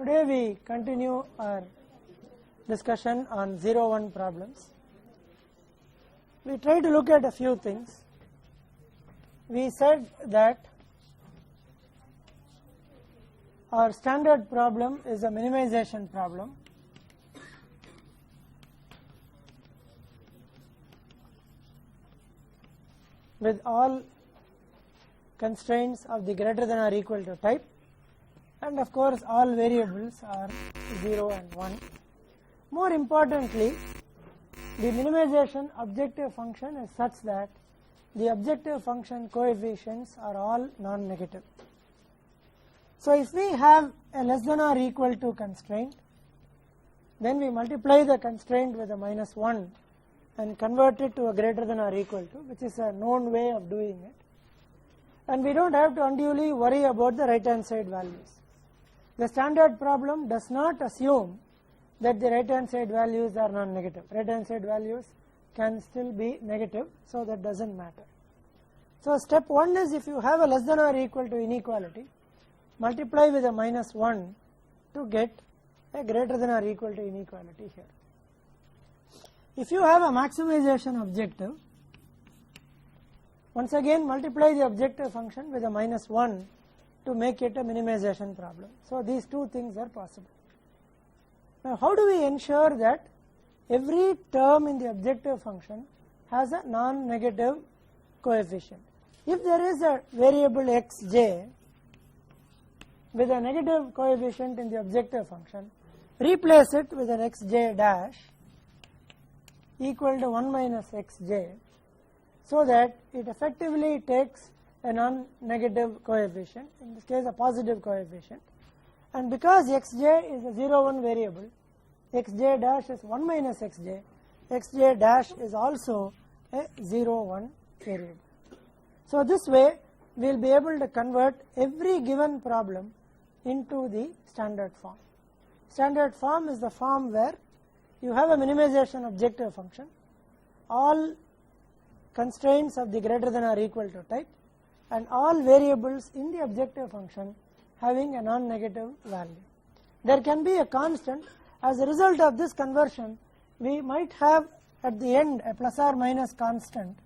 Today we continue our discussion on 0-1 problems. We try to look at a few things. We said that our standard problem is a minimization problem. With all constraints of the greater than or equal to type, and of course all variables are 0 and 1. More importantly, the minimization objective function is such that the objective function coefficients are all non-negative. So if we have a less than or equal to constraint, then we multiply the constraint with a -1 and convert it to a greater than or equal to, which is a known way of doing it. And we don't have to unduly worry about the right hand side values. The standard problem does not assume that the right hand side values are non-negative. Right hand side values can still be negative, so that doesn't matter. So step 1 is, if you have a less than or equal to inequality, multiply with a -1 to get a greater than or equal to inequality here. If you have a maximization objective, once again multiply the objective function with a -1 to make it a minimization problem. So these two things are possible. Now how do we ensure that every term in the objective function has a non-negative coefficient? If there is a variable xj with a negative coefficient in the objective function, replace it with an xj dash equal to 1 minus xj, so that it effectively takes a non-negative coefficient, in this case a positive coefficient, and because xj is a 0-1 variable, xj dash is 1 minus xj, xj dash is also a 0-1 variable. So this way we will be able to convert every given problem into the standard form. Standard form is the form where you have a minimization objective function, all constraints of the greater than or equal to type, and all variables in the objective function having a non-negative value. There can be a constant. As a result of this conversion, we might have at the end a plus or minus constant,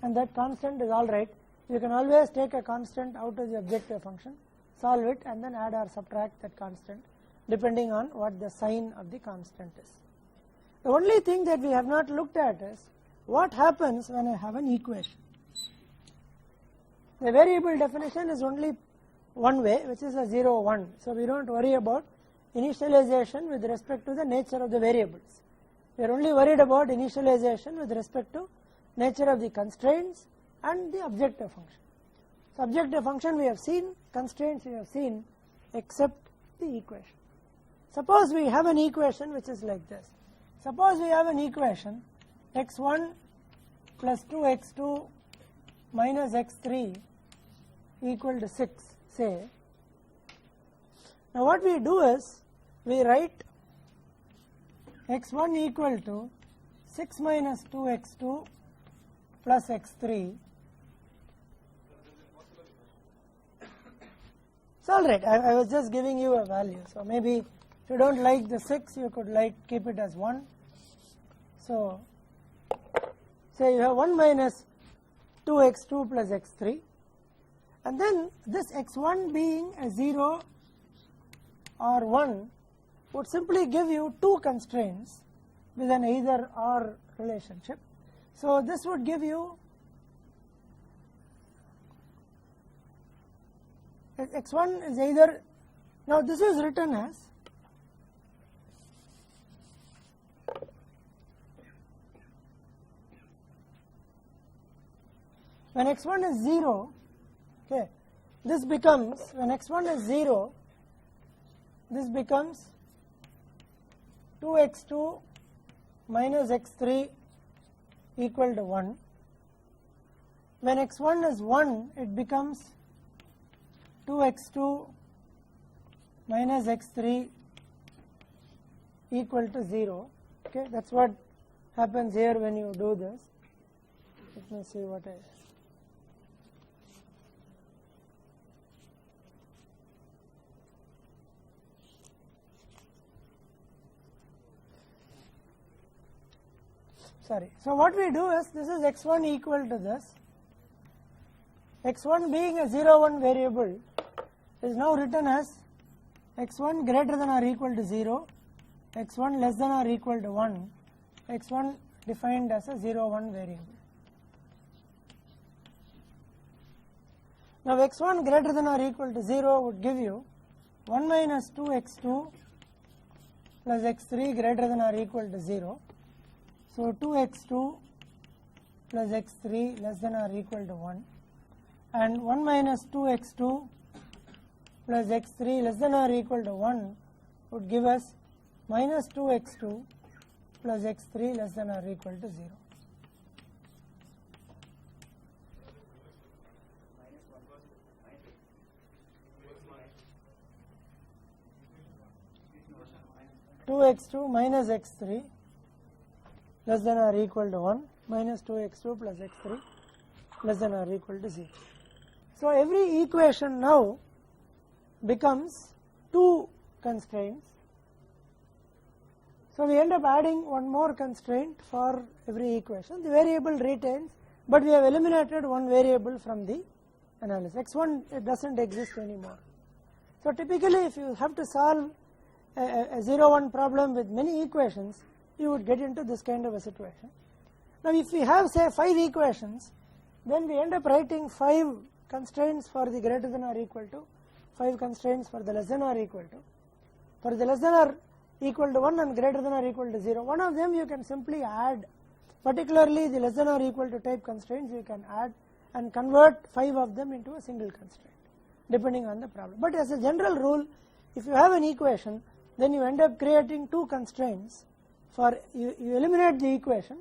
and that constant is alright. You can always take a constant out of the objective function, solve it, and then add or subtract that constant depending on what the sign of the constant is. The only thing that we have not looked at is what happens when I have an equation. The variable definition is only one way, which is a 0-1. So we don't worry about initialization with respect to the nature of the variables. We are only worried about initialization with respect to nature of the constraints and the objective function. So objective function we have seen, constraints we have seen, except the equation. Suppose we have an equation which is like this. Suppose we have an equation x1 plus 2x2 minus x3 equal to 6, say. Now what we do is, we write x1 equal to 6 minus 2x2 plus x3. It's alright, I was just giving you a value. So maybe if you don't like the 6, you could keep it as 1. So say you have 1 minus 2x2 plus x3, and then this x1 being a 0 or 1 would simply give you two constraints with an either or relationship. So this would give you x1 is either, now this is written as when x1 is 0, okay, this becomes, when x1 is 0, this becomes 2x2 minus x3 equal to 1. When x1 is 1, it becomes 2x2 minus x3 equal to 0. Okay, that's what happens here when you do this. Let me see what I... sorry. So what we do is, this is x1 equal to this. x1 being a 0, 1 variable is now written as x1 greater than or equal to 0, x1 less than or equal to 1, x1 defined as a 0, 1 variable. Now x1 greater than or equal to 0 would give you 1 minus 2x2 plus x3 greater than or equal to 0. So 2x2 plus x3 less than or equal to 1, and 1 minus 2x2 plus x3 less than or equal to 1 would give us minus 2x2 plus x3 less than or equal to 0. Two x2 minus x3 less than or equal to 1 minus 2x2 plus x3 less than or equal to 0. So every equation now becomes two constraints. So we end up adding one more constraint for every equation. The variable retains, but we have eliminated one variable from the analysis. x1 it doesn't exist anymore. So typically if you have to solve a 0, 1 problem with many equations, you would get into this kind of a situation. Now if we have say 5 equations, then we end up writing 5 constraints for the greater than or equal to, 5 constraints for the less than or equal to. For the less than or equal to 1 and greater than or equal to 0, one of them you can simply add, particularly the less than or equal to type constraints you can add and convert 5 of them into a single constraint depending on the problem. But as a general rule, if you have an equation, then you end up creating 2 constraints for, you eliminate the equation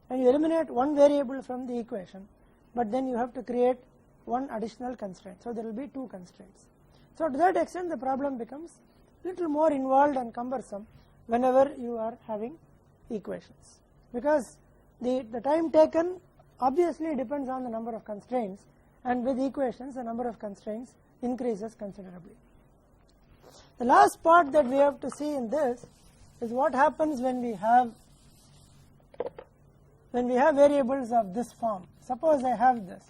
and you eliminate one variable from the equation, but then you have to create one additional constraint. So there will be 2 constraints. So to that extent the problem becomes little more involved and cumbersome whenever you are having equations, because the time taken obviously depends on the number of constraints, and with equations the number of constraints increases considerably. The last part that we have to see in this is what happens when we have variables of this form. Suppose I have this,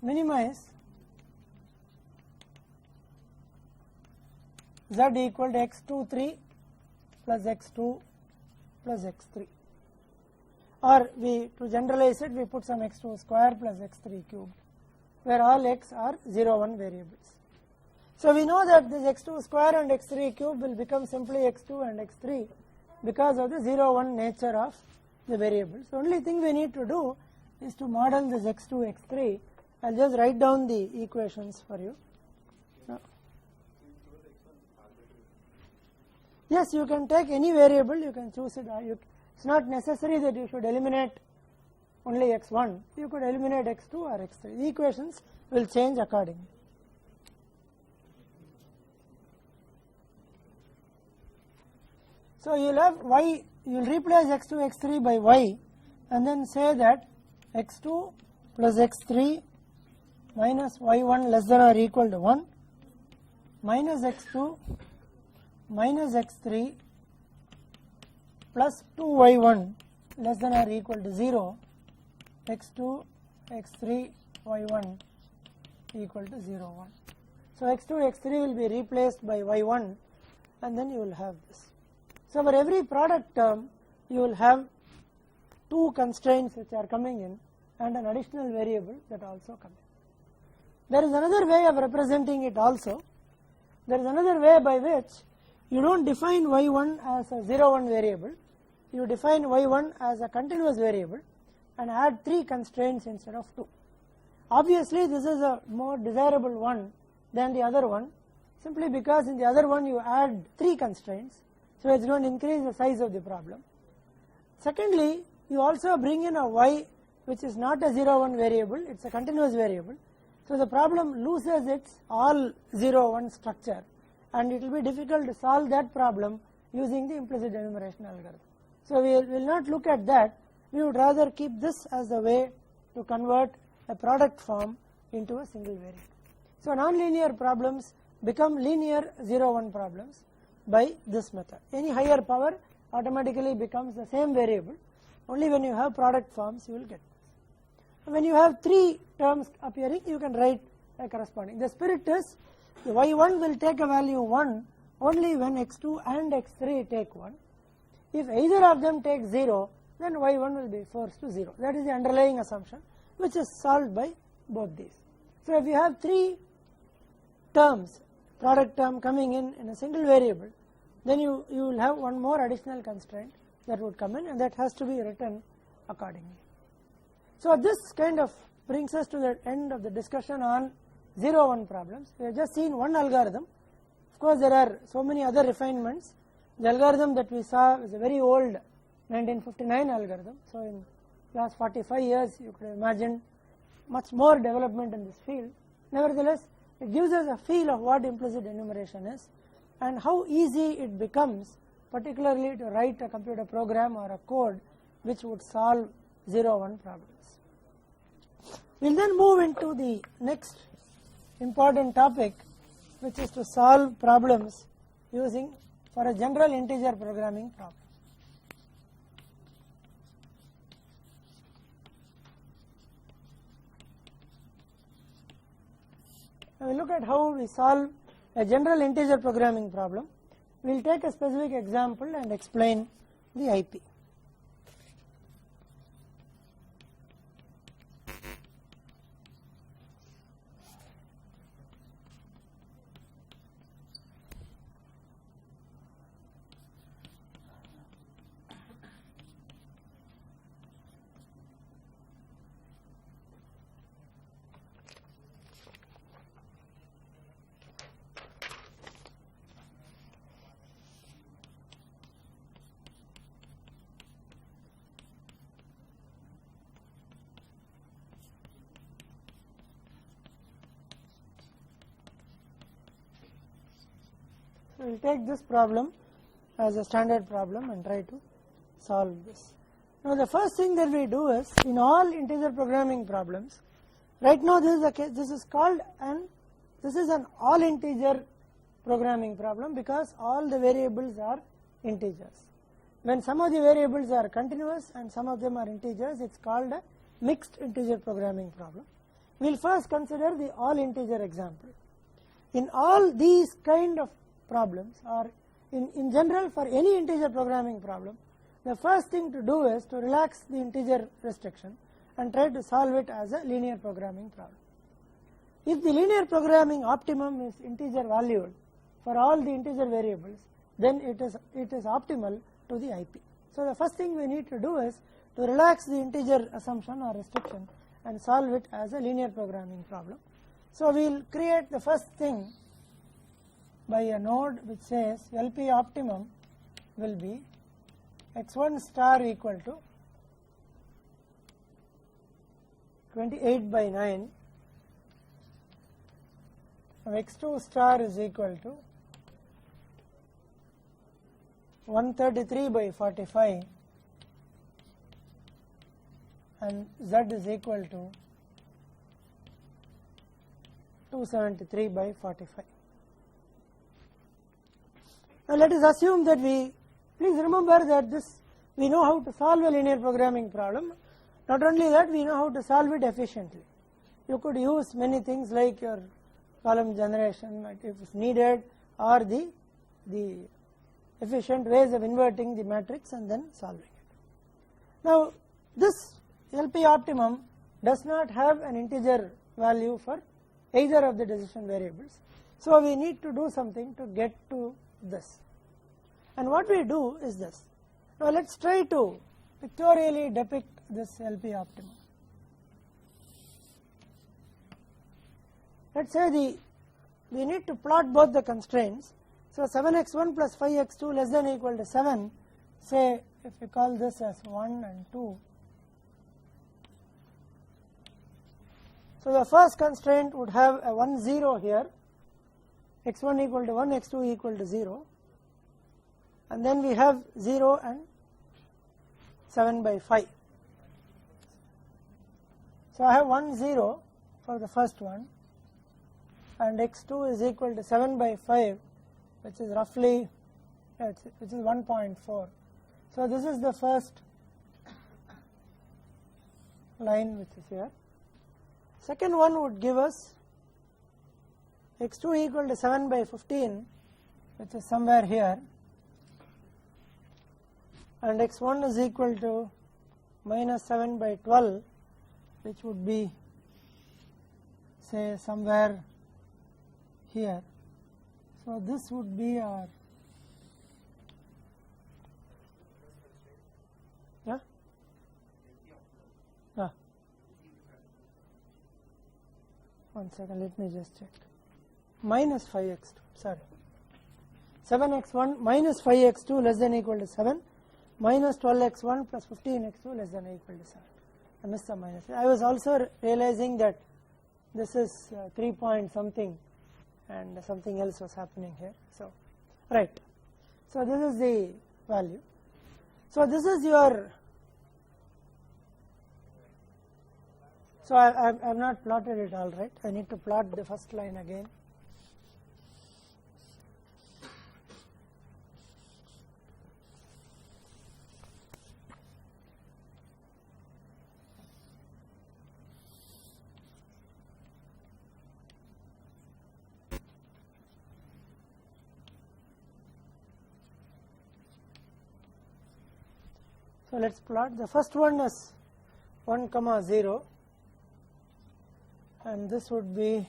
minimize z equal to x23 plus x2 plus x3, or to generalize it we put some x2 square plus x3 cubed, where all x are 0, 1 variables. So we know that this x2 square and x3 cube will become simply x2 and x3 because of the 0, 1 nature of the variables. The only thing we need to do is to model this x2, x3. I'll just write down the equations for you. Yes, you can take any variable, you can choose it. It's not necessary that you should eliminate only x1. You could eliminate x2 or x3. The equations will change accordingly. So you will have y, you will replace x2, x3 by y, and then say that x2 plus x3 minus y1 less than or equal to 1 minus x2 minus x3 plus 2y1 less than or equal to 0, x2, x3, y1 equal to 0, 1. So x2, x3 will be replaced by y1, and then you will have this. So for every product term, you will have 2 constraints which are coming in and an additional variable that also comes in. There is another way of representing it also. There is another way by which you don't define y1 as a 0, 1 variable. You define y1 as a continuous variable and add 3 constraints instead of 2. Obviously this is a more desirable one than the other one, simply because in the other one you add 3 constraints, so it's going to increase the size of the problem. Secondly, you also bring in a y which is not a 0, 1 variable, it's a continuous variable. So the problem loses its all 0, 1 structure, and it will be difficult to solve that problem using the implicit enumeration algorithm. So we will not look at that. We would rather keep this as a way to convert a product form into a single variable. So nonlinear problems become linear 0, 1 problems by this method. Any higher power automatically becomes the same variable, Only when you have product forms you will get this. When you have 3 terms appearing, you can write a corresponding. The spirit is the y1 will take a value 1 only when x2 and x3 take 1. If either of them take 0, then y1 will be forced to 0. That is the underlying assumption which is solved by both these. So if you have 3 terms, product term coming in a single variable, then you will have one more additional constraint that would come in, and that has to be written accordingly. So this kind of brings us to the end of the discussion on 0-1 problems. We have just seen one algorithm. Of course, there are so many other refinements. The algorithm that we saw is a very old 1959 algorithm. So in last 45 years, you could imagine much more development in this field. Nevertheless, it gives us a feel of what implicit enumeration is and how easy it becomes, particularly to write a computer program or a code which would solve 0-1 problems. We will then move into the next important topic, which is to solve problems using for a general integer programming problem. Now we look at how we solve a general integer programming problem. We will take a specific example and explain the IP. We will take this problem as a standard problem and try to solve this. Now the first thing that we do is, in all integer programming problems, right now this is the case, this is an all integer programming problem because all the variables are integers. When some of the variables are continuous and some of them are integers, it is called a mixed integer programming problem. We will first consider the all integer example. In all these kind of problems, or in general for any integer programming problem, the first thing to do is to relax the integer restriction and try to solve it as a linear programming problem. If the linear programming optimum is integer valued for all the integer variables, then it is optimal to the IP. So the first thing we need to do is to relax the integer assumption or restriction and solve it as a linear programming problem. So we will create the first thing by a node which says LP optimum will be x1 star equal to 28 by 9, and x2 star is equal to 133 by 45, and z is equal to 273 by 45. Now let us assume that please remember that we know how to solve a linear programming problem. Not only that, we know how to solve it efficiently. You could use many things like your column generation if needed, or the efficient ways of inverting the matrix and then solving it. Now this LP optimum does not have an integer value for either of the decision variables. So we need to do something to get to this, and what we do is this. Now let us try to pictorially depict this LP optimum. Let us say we need to plot both the constraints. So 7x1 plus 5x2 less than or equal to 7, say if we call this as 1 and 2. So the first constraint would have a 1 0 here, x1 equal to 1, x2 equal to 0, and then we have 0 and 7 by 5. So I have 1 0 for the first one, and x2 is equal to 7 by 5, which is roughly which is 1.4. So this is the first line which is here. Second one would give us x2 equal to 7 by 15, which is somewhere here, and x1 is equal to minus 7 by 12, which would be, say, somewhere here. So this would be our, yeah? Ah. One second, let me just check. Minus 5x2, sorry. 7x1 minus 5x2 less than or equal to 7, minus 12x1 plus 15x2 less than or equal to 7. I missed the minus. I was also realizing that this is 3 point something and something else was happening here. So, right. So this is the value. So this is your, so I have not plotted it all right. I need to plot the first line again. So let's plot. The first one is 1, 0, and this would be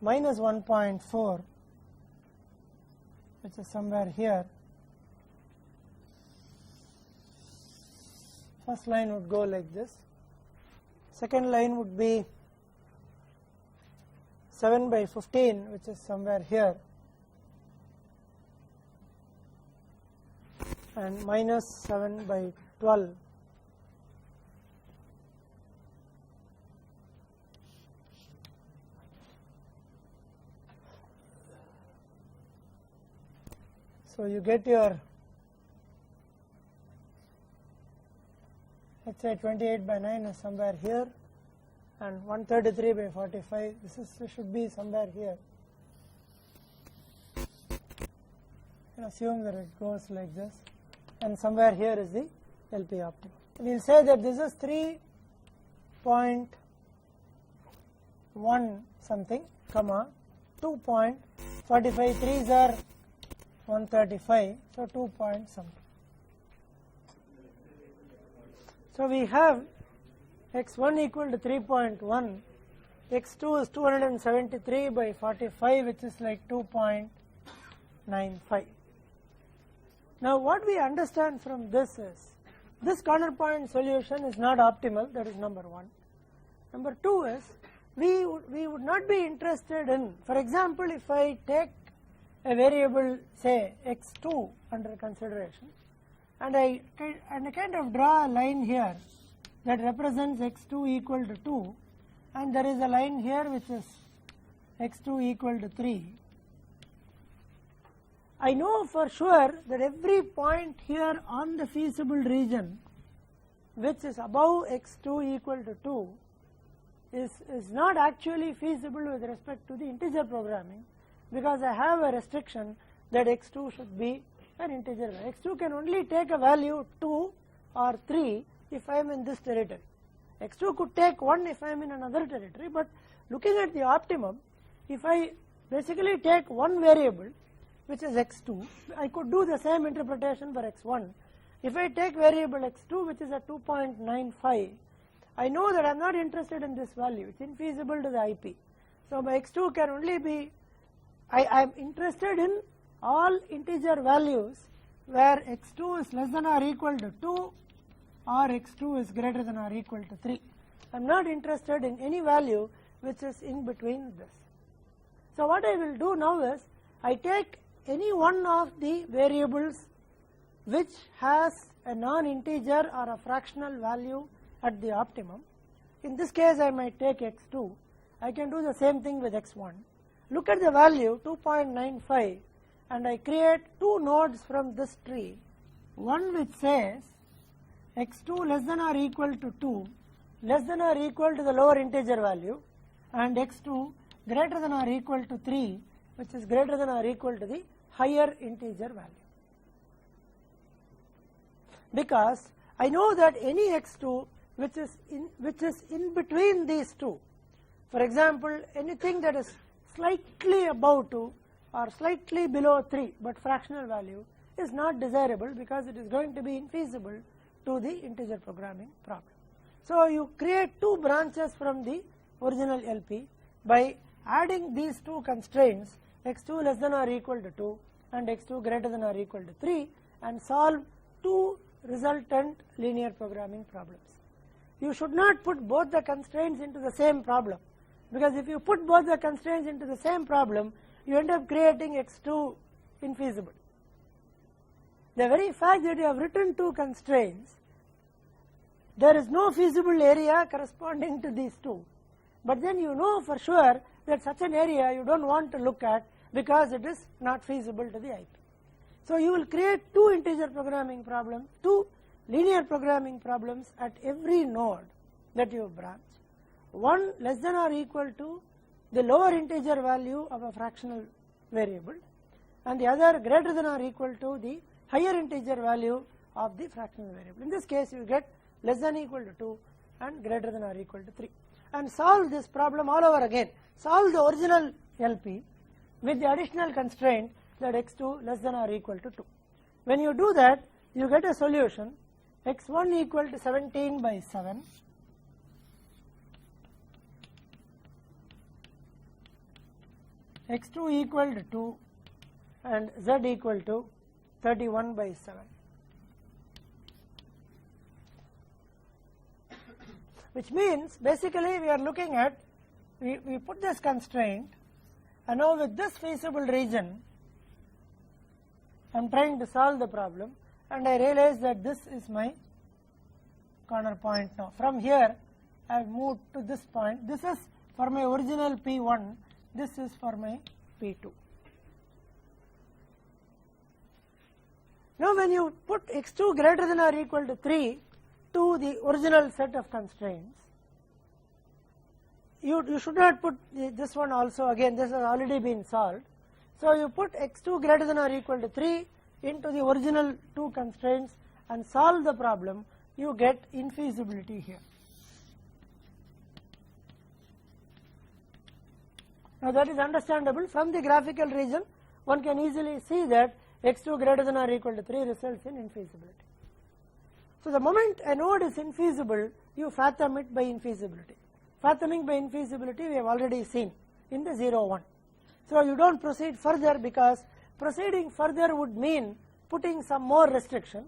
minus 1.4, which is somewhere here. First line would go like this. Second line would be 7 by 15, which is somewhere here, and minus 7 by 12. So you get your, let's say 28 by 9 is somewhere here, and 133 by 45, this should be somewhere here. And assume that it goes like this, and somewhere here is the LP optimum. We will say that this is 3.1 something, comma 2.45, 3s are 135, so 2 point something. So we have x1 equal to 3.1, x2 is 273 by 45, which is like 2.95. Now what we understand from this is, this counterpoint solution is not optimal, that is number one. Number two is, we would not be interested in, for example, if I take a variable, say x2 under consideration, and I kind of draw a line here that represents x2 equal to 2, and there is a line here which is x2 equal to 3. I know for sure that every point here on the feasible region which is above x2 equal to 2 is not actually feasible with respect to the integer programming, because I have a restriction that x2 should be an integer value. x2 can only take a value 2 or 3 if I am in this territory. x2 could take 1 if I am in another territory, but looking at the optimum, if I basically take one variable which is x2, I could do the same interpretation for x1. If I take variable x2 which is at 2.95, I know that I am not interested in this value, it is infeasible to the IP. So my x2 can only be, I am interested in all integer values where x2 is less than or equal to 2 or x2 is greater than or equal to 3. I am not interested in any value which is in between this. So what I will do now is, I take any one of the variables which has a non-integer or a fractional value at the optimum. In this case I might take x2. I can do the same thing with x1. Look at the value 2.95 and I create two nodes from this tree. One which says x2 less than or equal to 2, less than or equal to the lower integer value, and x2 greater than or equal to 3, which is greater than or equal to the higher integer value. Because I know that any x2 which is in between these two. For example, anything that is slightly above 2 or slightly below 3 but fractional value is not desirable because it is going to be infeasible to the integer programming problem. So you create two branches from the original LP by adding these two constraints, x2 less than or equal to 2 and x2 greater than or equal to 3, and solve two resultant linear programming problems. You should not put both the constraints into the same problem, because if you put both the constraints into the same problem, you end up creating x2 infeasible. The very fact that you have written two constraints, there is no feasible area corresponding to these two, but then you know for sure that such an area you don't want to look at because it is not feasible to the IP. So you will create two integer programming problems, two linear programming problems at every node that you branch. One less than or equal to the lower integer value of a fractional variable, and the other greater than or equal to the higher integer value of the fractional variable. In this case, you get less than or equal to 2 and greater than or equal to 3. And solve this problem all over again. Solve the original LP with the additional constraint that x2 less than or equal to 2. When you do that, you get a solution x1 equal to 17 by 7, x2 equal to 2 and z equal to 31 by 7. Which means basically we are looking at, we put this constraint, and now with this feasible region I am trying to solve the problem, and I realize that this is my corner point now. From here I have moved to this point. This is for my original P1, this is for my P2. Now when you put x2 greater than or equal to 3 to the original set of constraints, you should not put this one also, again this has already been solved. So you put x2 greater than or equal to 3 into the original two constraints and solve the problem, you get infeasibility here. Now that is understandable. From the graphical region, one can easily see that x2 greater than or equal to 3 results in infeasibility. So the moment a node is infeasible, you fathom it by infeasibility. Fathoming by infeasibility we have already seen in the 0, 1. So you don't proceed further, because proceeding further would mean putting some more restriction.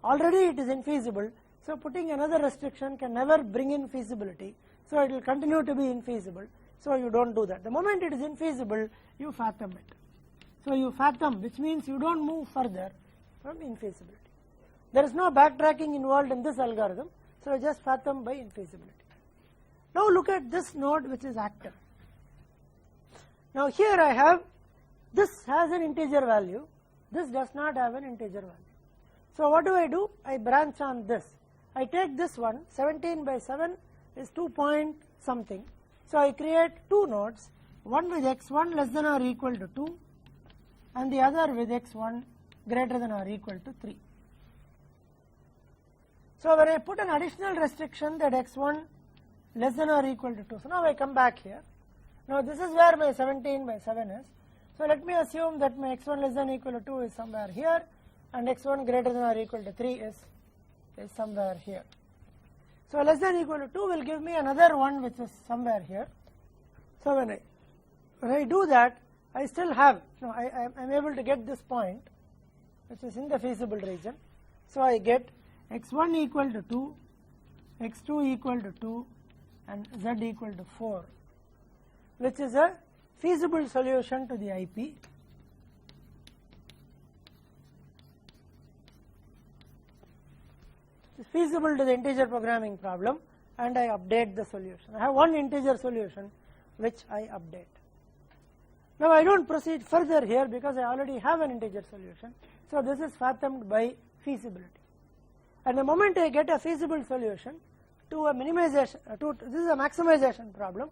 Already it is infeasible, so putting another restriction can never bring in feasibility, so it will continue to be infeasible. So you don't do that. The moment it is infeasible, you fathom it. So you fathom, which means you don't move further from infeasibility. There is no backtracking involved in this algorithm, so just fathom by infeasibility. Now look at this node which is active. Now here I have, this has an integer value, this does not have an integer value. So what do? I branch on this. I take this one, 17 by 7 is 2 point something. So I create two nodes, one with x1 less than or equal to 2 and the other with x1 greater than or equal to 3. So when I put an additional restriction that x1 less than or equal to 2, so now I come back here. Now this is where my 17 by 7 is. So let me assume that my x1 less than or equal to 2 is somewhere here, and x1 greater than or equal to 3 is somewhere here. So less than or equal to 2 will give me another one which is somewhere here. So when I do that, I still have, I am able to get this point which is in the feasible region. So I get x1 equal to 2, x2 equal to 2 and z equal to 4, which is a feasible solution to the IP. It's feasible to the integer programming problem, and I update the solution. I have one integer solution which I update. Now I don't proceed further here because I already have an integer solution. So this is fathomed by feasibility. And the moment I get a feasible solution to a minimization, this is a maximization problem.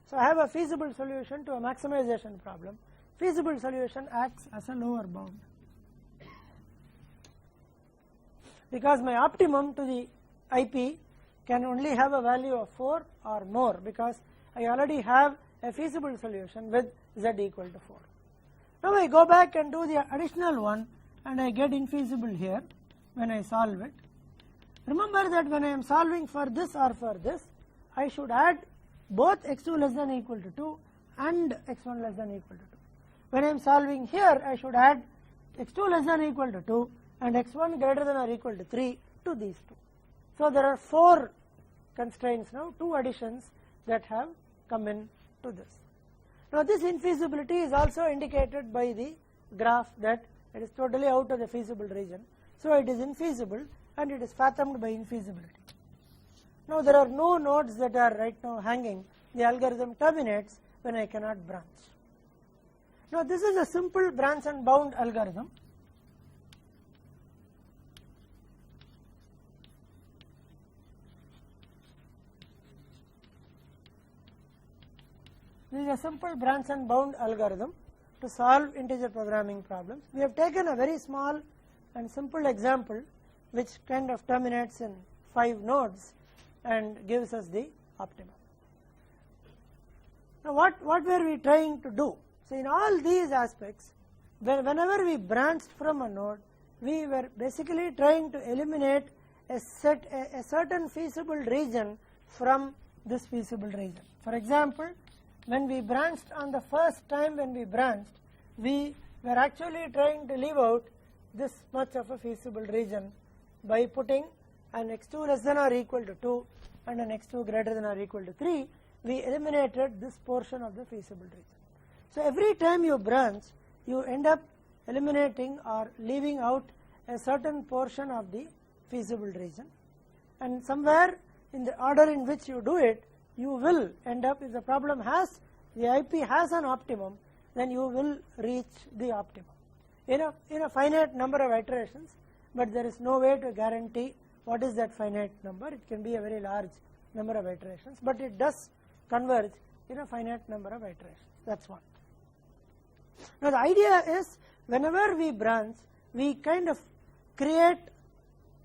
So I have a feasible solution to a maximization problem. Feasible solution acts as a lower bound, because my optimum to the IP can only have a value of 4 or more, because I already have a feasible solution with z equal to 4. Now I go back and do the additional one and I get infeasible here when I solve it. Remember that when I am solving for this or for this, I should add both x2 less than or equal to 2 and x1 less than or equal to 2. When I am solving here, I should add x2 less than or equal to 2 and x1 greater than or equal to 3 to these two. So there are 4 constraints now, 2 additions that have come in to this. Now this infeasibility is also indicated by the graph that it is totally out of the feasible region. So it is infeasible and it is fathomed by infeasibility. Now there are no nodes that are right now hanging. The algorithm terminates when I cannot branch. Now this is a simple branch and bound algorithm. This is a simple branch and bound algorithm to solve integer programming problems. We have taken a very small and simple example which kind of terminates in 5 nodes and gives us the optimum. Now what were we trying to do? So in all these aspects, whenever we branched from a node, we were basically trying to eliminate a certain feasible region from this feasible region. For example, when we branched on the first time when we branched, we were actually trying to leave out this much of a feasible region by putting an x2 less than or equal to 2 and an x2 greater than or equal to 3, we eliminated this portion of the feasible region. So every time you branch, you end up eliminating or leaving out a certain portion of the feasible region, and somewhere in the order in which you do it, you will end up, if the problem has, the IP has an optimum, then you will reach the optimum in a finite number of iterations, but there is no way to guarantee what is that finite number. It can be a very large number of iterations, but it does converge in a finite number of iterations. That's one. Now the idea is, whenever we branch, we kind of create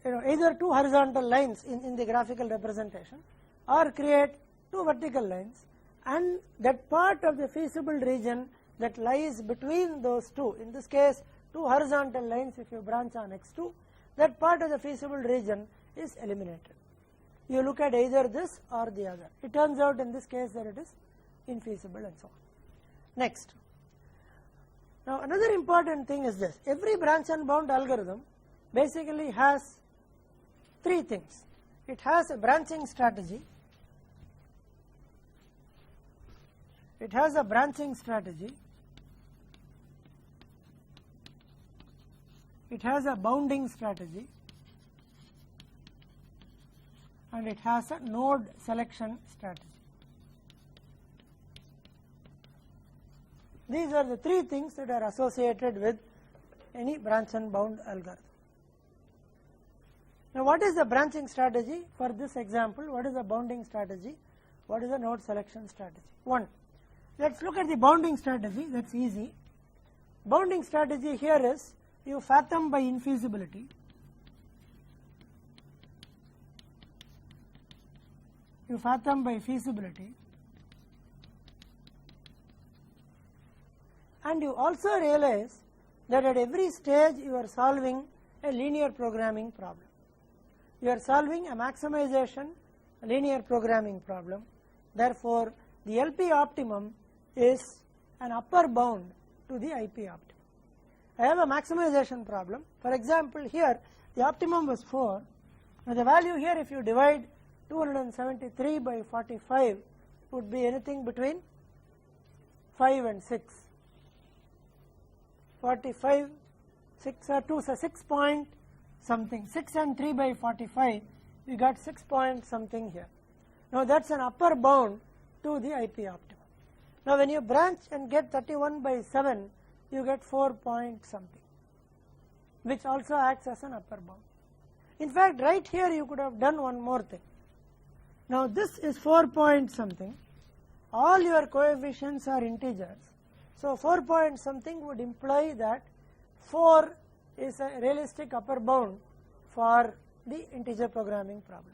either 2 horizontal lines in the graphical representation, or create 2 vertical lines, and that part of the feasible region that lies between those 2, in this case 2 horizontal lines if you branch on x2, that part of the feasible region is eliminated. You look at either this or the other. It turns out in this case that it is infeasible and so on. Next. Now another important thing is this: every branch and bound algorithm basically has 3 things. It has a branching strategy, it has a branching strategy, it has a bounding strategy, and it has a node selection strategy. These are the 3 things that are associated with any branch and bound algorithm. Now what is the branching strategy for this example? What is the bounding strategy? What is the node selection strategy? 1. Let's look at the bounding strategy. That's easy. Bounding strategy here is, you fathom by infeasibility. You fathom by feasibility. And you also realize that at every stage you are solving a linear programming problem. You are solving a maximization linear programming problem. Therefore, the LP optimum is an upper bound to the IP optimum. I have a maximization problem. For example, here the optimum was 4. Now the value here, if you divide 273 by 45, would be anything between 5 and 6. 45, 6 or 2, so 6 point something. 6 and 3 by 45, we got 6 point something here. Now that's an upper bound to the IP optimum. Now when you branch and get 31 by 7, you get 4 point something, which also acts as an upper bound. In fact, right here you could have done one more thing. Now this is 4 point something. All your coefficients are integers. So 4 point something would imply that 4 is a realistic upper bound for the integer programming problem.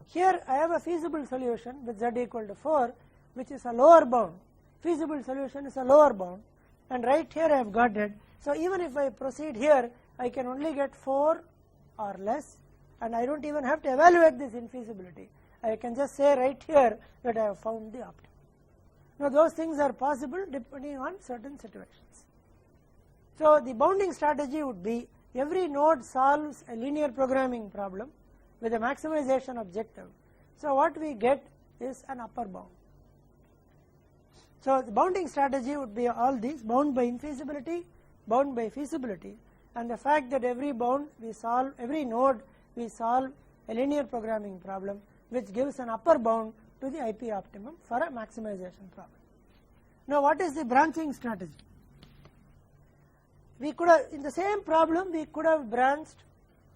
Here I have a feasible solution with z equal to 4, which is a lower bound. Feasible solution is a lower bound, and right here I have got it. So even if I proceed here, I can only get 4 or less, and I don't even have to evaluate this infeasibility. I can just say right here that I have found the optimum. Now those things are possible depending on certain situations. So the bounding strategy would be every node solves a linear programming problem with a maximization objective. So what we get is an upper bound. So the bounding strategy would be all these: bound by infeasibility, bound by feasibility, and the fact that every bound we solve, every node we solve a linear programming problem which gives an upper bound to the IP optimum for a maximization problem. Now what is the branching strategy? We could have, in the same problem, we could have branched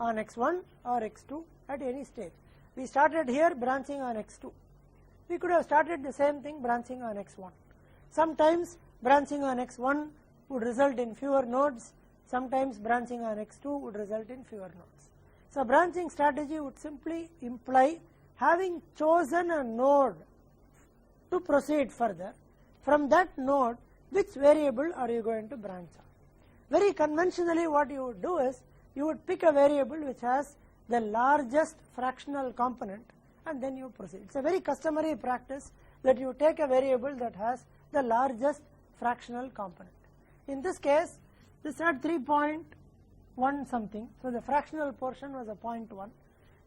on x1 or x2 at any stage. We started here branching on x2. We could have started the same thing branching on x1. Sometimes branching on x1 would result in fewer nodes, sometimes branching on x2 would result in fewer nodes. So branching strategy would simply imply having chosen a node to proceed further. From that node, which variable are you going to branch on? Very conventionally what you would do is, you would pick a variable which has the largest fractional component and then you proceed. It's a very customary practice that you take a variable that has the largest fractional component. In this case, this had 3.1 something, so the fractional portion was a 0.1.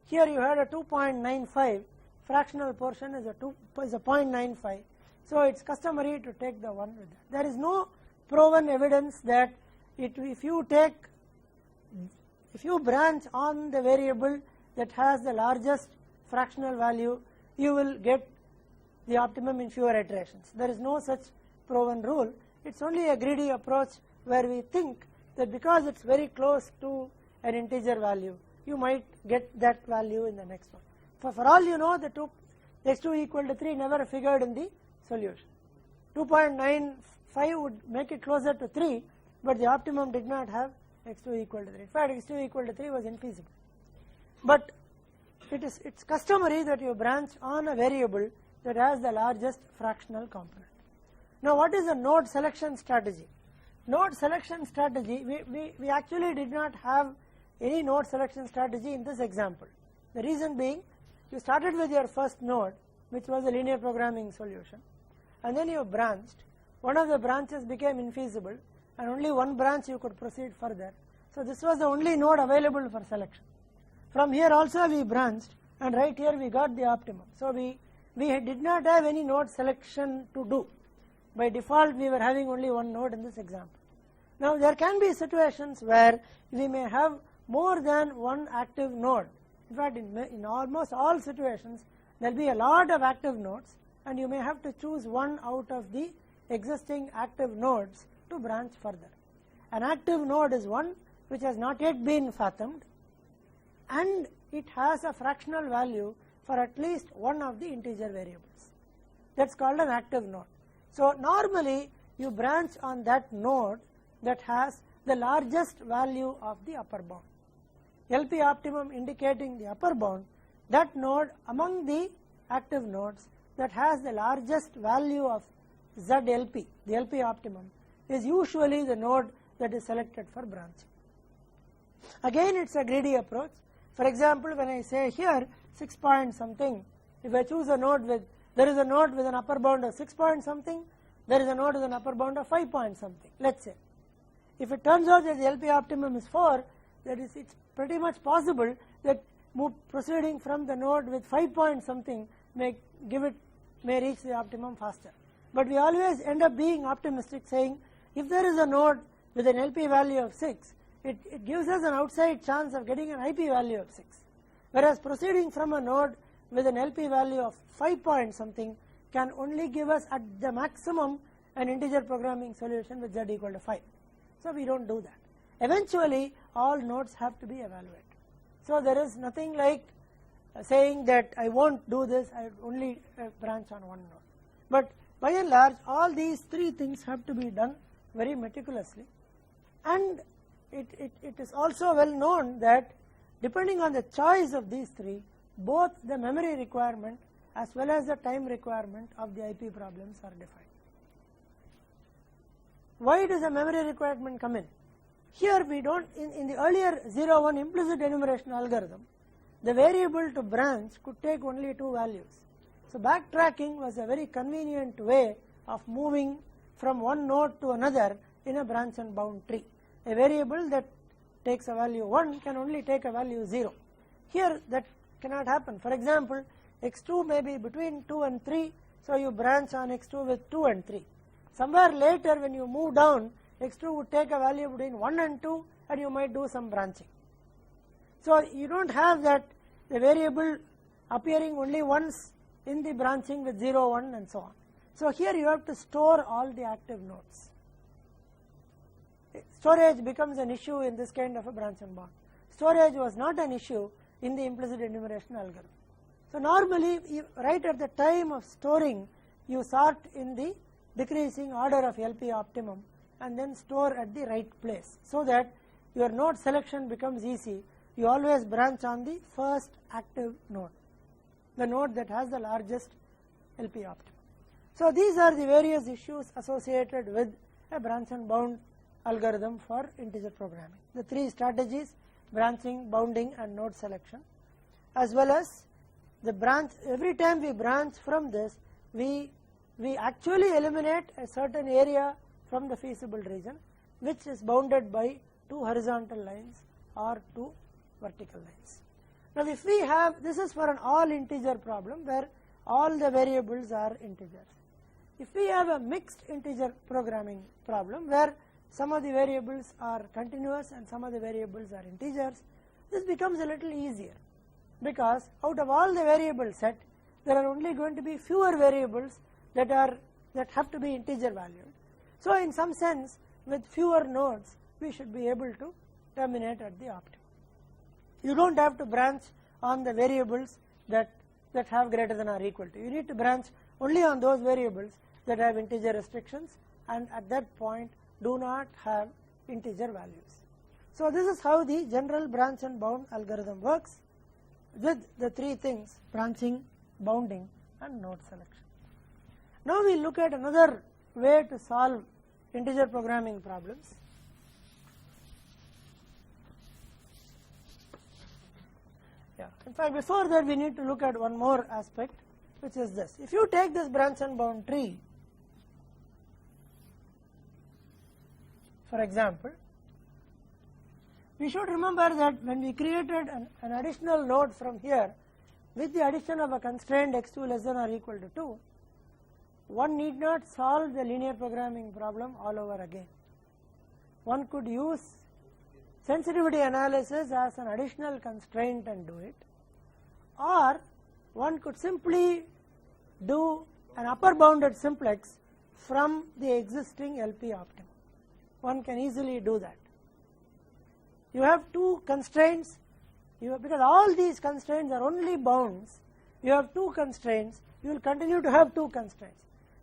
Here you had a 2.95, fractional portion is a 0.95, so it's customary to take the 1 with that. There is no proven evidence that if you branch on the variable that has the largest fractional value, you will get the optimum in fewer iterations. There is no such proven rule. It's only a greedy approach where we think that because it's very close to an integer value, you might get that value in the next one. For all you know, the x2 equal to 3 never figured in the solution. 2.95 would make it closer to 3, but the optimum did not have x2 equal to 3. In fact, x2 equal to 3 was infeasible. But it's customary that you branch on a variable that has the largest fractional component. Now what is a node selection strategy? Node selection strategy, we actually did not have any node selection strategy in this example. The reason being, you started with your first node, which was a linear programming solution, and then you branched. One of the branches became infeasible, and only one branch you could proceed further. So this was the only node available for selection. From here also we branched, and right here we got the optimum. So we did not have any node selection to do. By default we were having only one node in this example. Now there can be situations where we may have more than one active node. In fact, in almost all situations there will be a lot of active nodes, and you may have to choose one out of the existing active nodes to branch further. An active node is one which has not yet been fathomed, and it has a fractional value for at least one of the integer variables. That's called an active node. So normally you branch on that node that has the largest value of the upper bound. LP optimum indicating the upper bound, that node among the active nodes that has the largest value of ZLP, the LP optimum, is usually the node that is selected for branching. Again, it's a greedy approach. For example, when I say here 6 point something, if I choose a node with, there is a node with an upper bound of 6 point something, there is a node with an upper bound of 5 point something, let's say. If it turns out that the LP optimum is 4, that is, it's pretty much possible that proceeding from the node with 5 point something may reach the optimum faster. But we always end up being optimistic, saying if there is a node with an LP value of 6, it gives us an outside chance of getting an IP value of 6. Whereas proceeding from a node with an LP value of 5 point something can only give us at the maximum an integer programming solution with z equal to 5. So we don't do that. Eventually all nodes have to be evaluated. So there is nothing like saying that I won't do this, I only branch on one node. But by and large, all these three things have to be done very meticulously, and it is also well known that depending on the choice of these three, both the memory requirement as well as the time requirement of the IP problems are defined. Why does the memory requirement come in? Here we don't, in the earlier 0-1 implicit enumeration algorithm, the variable to branch could take only 2 values. So backtracking was a very convenient way of moving from one node to another in a branch and bound tree. A variable that takes a value 1 can only take a value 0. Here that cannot happen. For example, x2 may be between 2 and 3, so you branch on x2 with 2 and 3. Somewhere later when you move down, x2 would take a value between 1 and 2 and you might do some branching. So you don't have that the variable appearing only once in the branching with 0, 1 and so on. So here you have to store all the active nodes. Storage becomes an issue in this kind of a branch and bound. Storage was not an issue in the implicit enumeration algorithm. So normally right at the time of storing you sort in the decreasing order of LP optimum and then store at the right place so that your node selection becomes easy. You always branch on the first active node, the node that has the largest LP optimum. So these are the various issues associated with a branch and bound algorithm for integer programming. The 3 strategies: branching, bounding and node selection, as well as the branch. Every time we branch from this, we actually eliminate a certain area from the feasible region which is bounded by 2 horizontal lines or 2 vertical lines. Now if we have, this is for an all integer problem where all the variables are integers. If we have a mixed integer programming problem where some of the variables are continuous and some of the variables are integers, this becomes a little easier because out of all the variable set there are only going to be fewer variables that have to be integer valued. So in some sense with fewer nodes we should be able to terminate at the optimum. You don't have to branch on the variables that have greater than or equal to. You need to branch only on those variables that have integer restrictions and at that point do not have integer values. So this is how the general branch and bound algorithm works with the 3 things: branching, bounding and node selection. Now we look at another way to solve integer programming problems. In fact, before that we need to look at one more aspect, which is this. If you take this branch and bound tree, for example, we should remember that when we created an additional node from here with the addition of a constraint x2 less than or equal to 2, one need not solve the linear programming problem all over again. One could use sensitivity analysis as an additional constraint and do it, or one could simply do an upper bounded simplex from the existing LP optimum. One can easily do that. You have 2 constraints, because all these constraints are only bounds, you have 2 constraints, you will continue to have 2 constraints.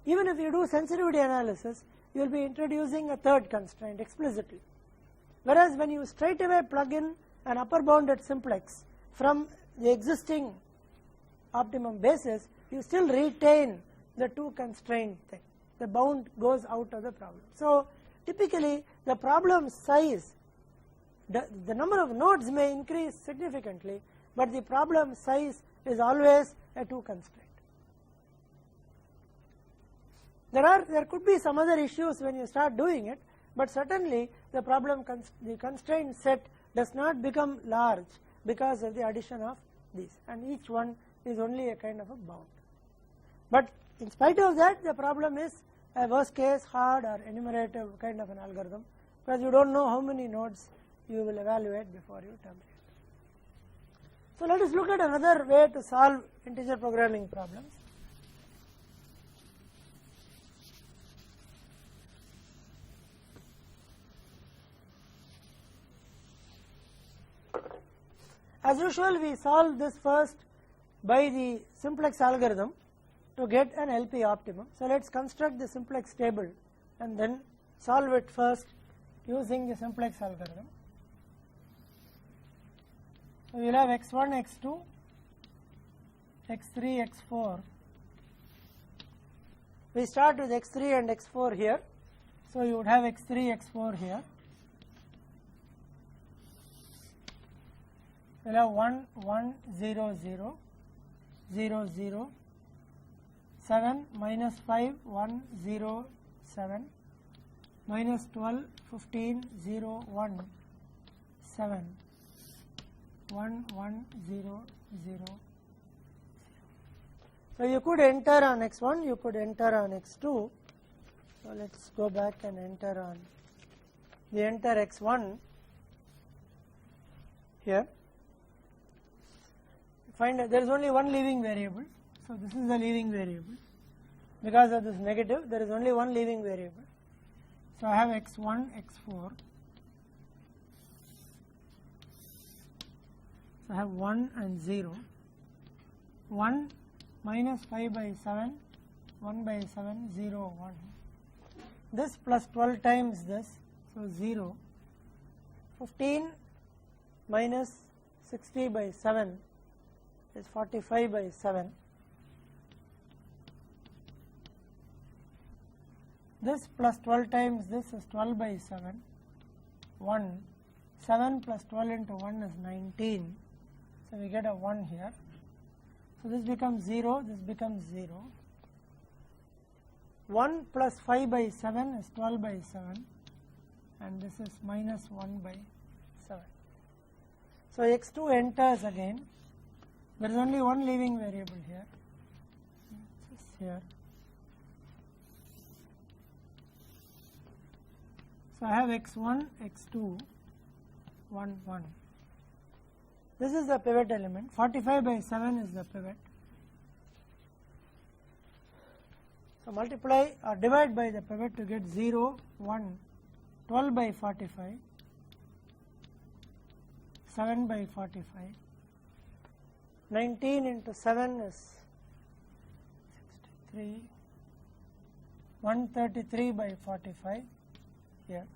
Even if you do sensitivity analysis, you will be introducing a 3rd constraint explicitly. Whereas when you straight away plug in an upper bounded simplex from the existing optimum basis, you still retain the 2 constraint thing. The bound goes out of the problem. So typically the problem size, the number of nodes may increase significantly, but the problem size is always a 2 constraint. There could be some other issues when you start doing it, but certainly the the constraint set does not become large because of the addition of these, and each one is only a kind of a bound. But in spite of that, the problem is a worst case hard or enumerative kind of an algorithm, because you don't know how many nodes you will evaluate before you terminate. So let us look at another way to solve integer programming problems. As usual, we solve this first by the simplex algorithm to get an LP optimum. So let's construct the simplex table and then solve it first using the simplex algorithm. So we will have x1, x2 x3, x4. We start with x3 and x4 here. So you would have x3, x4 here. We will have 1, 1, 0, 0, 0, 0, 7, minus 5, 1, 0, 7, minus 12, 15, 0, 1, 7, 1, 1, 0, 0. So you could enter on x1, you could enter on x2. So let us go back and enter on, we enter x1 here. Find that there is only one leaving variable. So this is the leaving variable. Because of this negative, there is only one leaving variable. So I have x1, x4. So I have 1 and 0. 1 minus 5 by 7, 1 by 7, 0, 1. This plus 12 times this, so 0. 15 minus 60 by 7 is 45 by 7. This plus 12 times this is 12 by 7, 1. 7 plus 12 into 1 is 19. So we get a 1 here. So this becomes 0, this becomes 0. 1 plus 5 by 7 is 12 by 7, and this is minus 1 by 7. So x2 enters again. There is only one leaving variable here. This is here. So I have x1, x2, 1, 1. This is the pivot element. 45 by 7 is the pivot. So multiply or divide by the pivot to get 0, 1, 12 by 45, 7 by 45. 19 into 7 is 63, 133 by 45 here.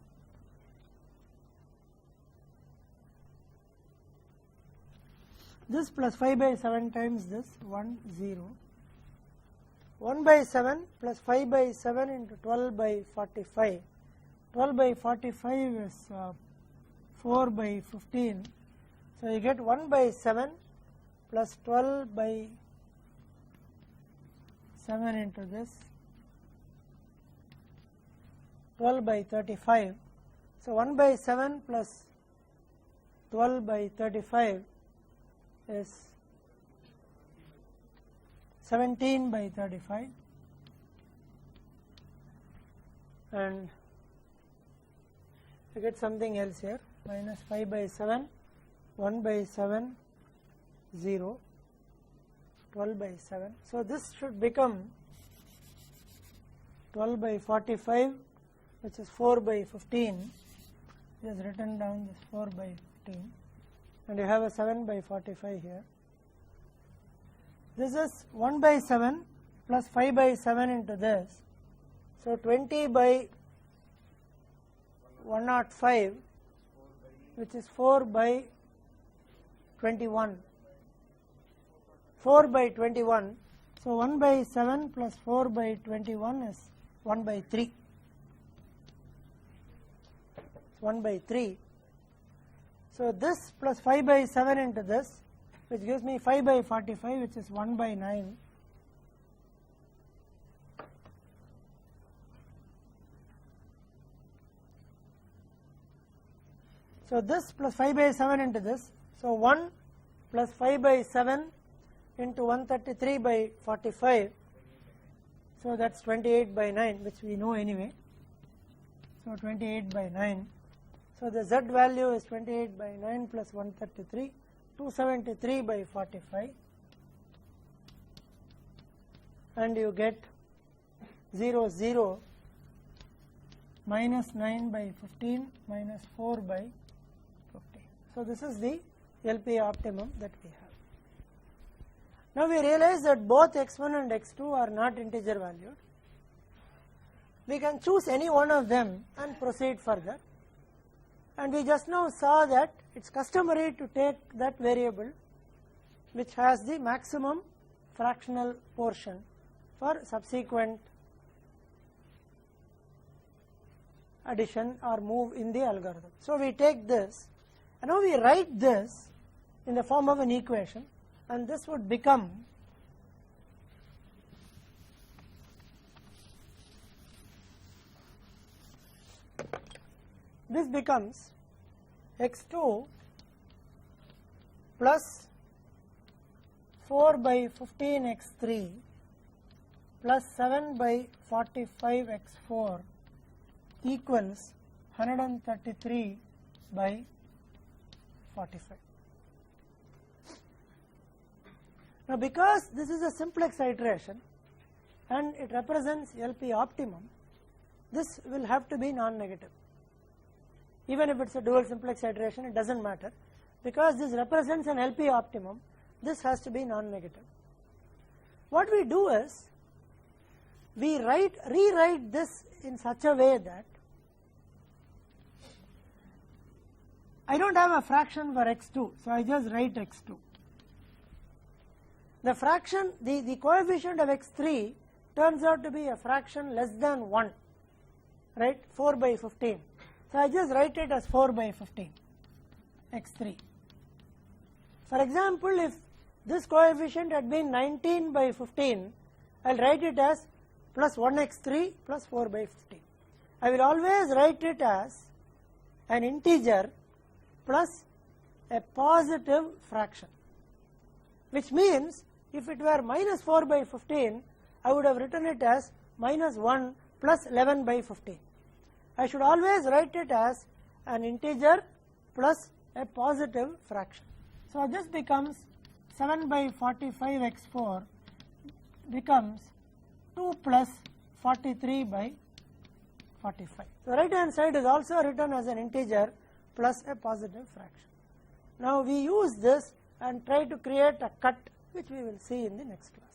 This plus 5 by 7 times this, 1, 0. 1 by 7 plus 5 by 7 into 12 by 45. 12 by 45 is 4 by 15. So you get 1 by 7 plus 12 by 7 into this, 12 by 35. So 1 by 7 plus 12 by 35 is 17 by 35, and you get something else here, minus 5 by 7, 1 by 7, 0, 12 by 7. So this should become 12 by 45, which is 4 by 15. Just written down this 4 by 15, and you have a 7 by 45 here. This is 1 by 7 plus 5 by 7 into this. So 20 by 105, which is 4 by 21. 4 by 21. So 1 by 7 plus 4 by 21 is 1 by 3. 1 by 3. So this plus 5 by 7 into this, which gives me 5 by 45, which is 1 by 9. So this plus 5 by 7 into this. So 1 plus 5 by 7 into 133 by 45. So that's 28 by 9, which we know anyway. So 28 by 9. So the Z value is 28 by 9 plus 133, 273 by 45. And you get 0, 0, minus 9 by 15, minus 4 by 50. So this is the LP optimum that we have. Now we realize that both x1 and x2 are not integer valued. We can choose any one of them and proceed further. And we just now saw that it's customary to take that variable which has the maximum fractional portion for subsequent addition or move in the algorithm. So we take this and now we write this in the form of an equation, and this would become x2 plus 4 by 15 x3 plus 7 by 45 x4 equals 133 by 45. Now because this is a simplex iteration and it represents LP optimum, this will have to be non-negative. Even if it's a dual simplex iteration, it doesn't matter. Because this represents an LP optimum, this has to be non-negative. What we do is, we rewrite this in such a way that I don't have a fraction for x2, so I just write x2. The fraction, the coefficient of x3 turns out to be a fraction less than 1, right, 4 by 15. So I just write it as 4 by 15, x3. For example, if this coefficient had been 19 by 15, I will write it as plus 1x3 plus 4 by 15. I will always write it as an integer plus a positive fraction, which means if it were minus 4 by 15, I would have written it as minus 1 plus 11 by 15. I should always write it as an integer plus a positive fraction. So this becomes 7 by 45 x4 becomes 2 plus 43 by 45. The right hand side is also written as an integer plus a positive fraction. Now we use this and try to create a cut, which we will see in the next class.